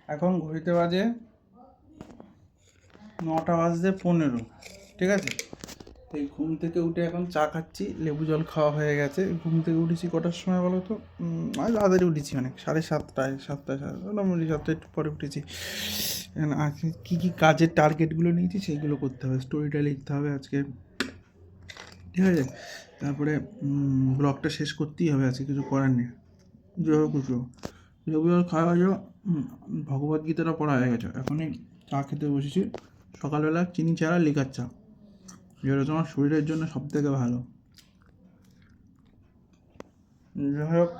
এখন ঘড়িতে বাজে 9:15, ঠিক আছে। এই ঘুম থেকে উঠে এখন চা খাচ্ছি, লেবু জল খাওয়া হয়ে গেছে। ঘুম থেকে উঠেছি কটার সময় বলো তো? আজ তাড়াতাড়ি উঠেছি, অনেক 7:30, 7:30 মোটামুটি 7টা একটু পরে উঠেছি। আজকে কী কী কাজের টার্গেটগুলো নিয়েছি সেইগুলো করতে হবে, স্টোরিটা লিখতে হবে আজকে, ঠিক আছে। তারপরে ব্লগটা শেষ করতেই হবে, আজকে কিছু করার নেই। যাই কিছু লেবু জল খাওয়া হয়েছে, ভগবদ্গীতাটা পড়া হয়ে গেছে। এখনই চা খেতে বসেছি, সকালবেলা চিনি ছাড়া লিকার চা, যেটা তোমার শরীরের জন্য সব থেকে ভালো। যাই হোক,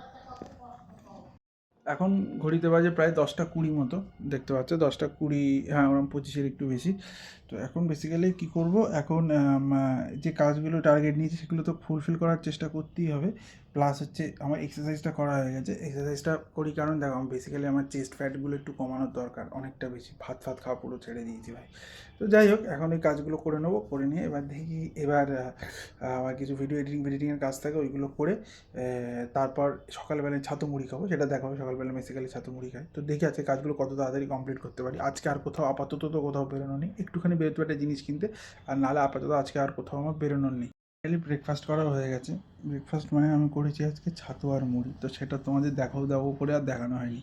এখন ঘড়িতে বাজে প্রায় 10:20 মতো, দেখতে পাচ্ছ 10:20, হ্যাঁ ওরকম 25-এর একটু বেশি। তো এখন বেসিক্যালি কী করব, এখন যে কাজগুলো টার্গেট নিয়েছি সেগুলো তো ফুলফিল করার চেষ্টা করতেই হবে। প্লাস হচ্ছে আমার এক্সারসাইজটা করা হয়ে গেছে। এক্সারসাইজটা করি কারণ দেখো, আমি বেসিক্যালি আমার চেস্ট ফ্যাটগুলো একটু কমানোর দরকার, অনেকটা বেশি ভাত খাওয়া পুরো ছেড়ে দিয়েছি ভাই। তো যাই হোক, এখন এই কাজগুলো করে নেবো, করে নিয়ে এবার দেখি, এবার আমার কিছু ভিডিও এডিটিংয়ের কাজ থাকে, ওইগুলো করে তারপর সকালবেলায় ছাতু মুড়ি খাবো, সেটা দেখাবো। সকালবেলা বেসিক্যালি ছাতু মুড়ি খাই, তো দেখি আজকে কাজগুলো কত তাড়াতাড়ি কমপ্লিট করতে পারি। আজকে আর কোথাও আপাতত তো কোথাও বেরোনো নেই, একটুখানি বেরোতে পারে জিনিস কিনতে, আর নাহলে আপাতত আজকে আর কোথাও আমার বেরোনোর নেই। ব্রেকফাস্ট করা হয়ে গেছে। ব্রেকফাস্ট মানে আমি করেছি আজকে ছাতু আর মুড়ি, তো সেটা তোমাদের দেখাবো করে আর দেখানো হয়নি,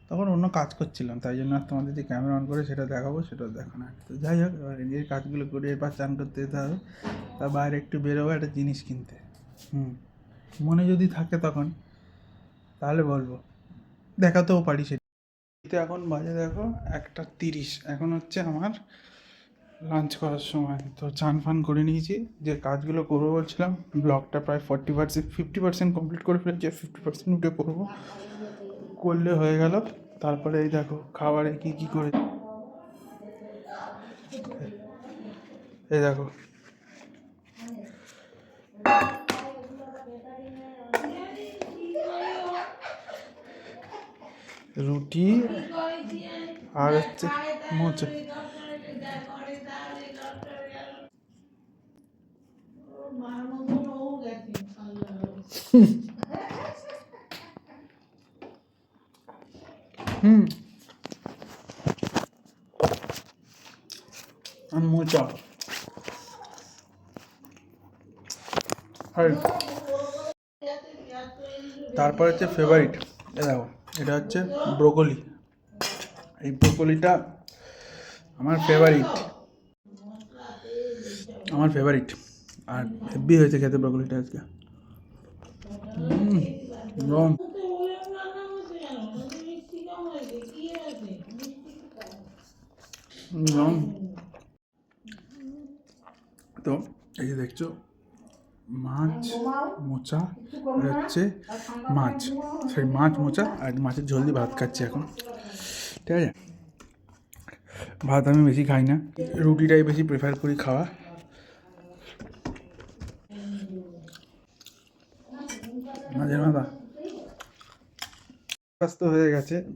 তখন অন্য কাজ করছিলাম, তাই জন্য আর তোমাদের যে ক্যামেরা অন করে সেটা দেখাবো সেটা দেখানো হয়। তো যাই হোক, এবার নিজের কাজগুলো করে এরপর চান করতে যেতে হবে, তা বাইরে একটু বেরোবো একটা জিনিস কিনতে। মনে যদি থাকে তখন তাহলে বলবো, দেখাতেও পারি সেটা। এখন বাজে দেখো 1:30, এখন হচ্ছে আমার লাঞ্চ করার সময়। তো চান ফান করে নিয়েছি, যে কাজগুলো করবো বলছিলাম, ব্লগটা প্রায় 40%, 50% কমপ্লিট করে ফেলেছি, 50% উঠে করবো, করলে হয়ে গেল। তারপরে এই দেখো খাবারে কী কী করে, এই দেখো রুটি আর হচ্ছে মোচা। আর মোচা, আর তারপর হচ্ছে ফেভারিট, এ দেখো এটা হচ্ছে ব্রোকলি। এই ব্রোকলিটা আমার ফেভারিট, আর হেভি হয়েছে খেতে ব্রোকলিটা আজকে। গরম। তো এই যে দেখছো মাছ মোচা, আর হচ্ছে মাছ, মাছ মোচা আর মাছের ঝোল দিয়ে ভাত খাচ্ছি এখন, ঠিক আছে। ভাত আমি বেশি খাই না, রুটিটাই বেশি প্রেফার করি খাওয়া। মাঝের মাথা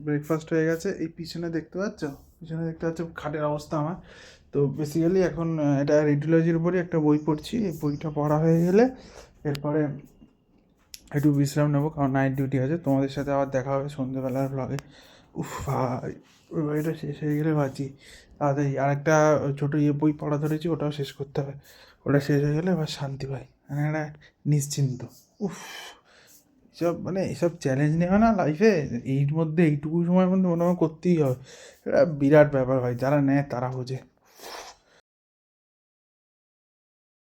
ব্রেকফাস্ট হয়ে গেছে। এই পিছনে দেখতে পাচ্ছ, খাটের অবস্থা আমার। তো বেসিক্যালি এখন এটা রেডিওলজির উপরে একটা বই পড়ছি, এই বইটা পড়া হয়ে গেলে এরপরে একটু বিশ্রাম নেবো, কারণ নাইট ডিউটি আছে। তোমাদের সাথে আবার দেখা হবে সন্ধ্যেবেলার ব্লগে। উফ ভাই, ওই বইটা শেষ হয়ে গেলে বাঁচি তাড়াতাড়ি। আর একটা ছোটো বই পড়া ধরেছি, ওটাও শেষ করতে হবে। ওটা শেষ হয়ে গেলে এবার শান্তি পাই, মানে একটা নিশ্চিন্ত। উফ, এসব চ্যালেঞ্জ নেওয়া না লাইফে, এইটুকু সময়ের মধ্যে মনে হয় করতেই হবে। এটা বিরাট ব্যাপার ভাই, যারা নেয় তারা বোঝে।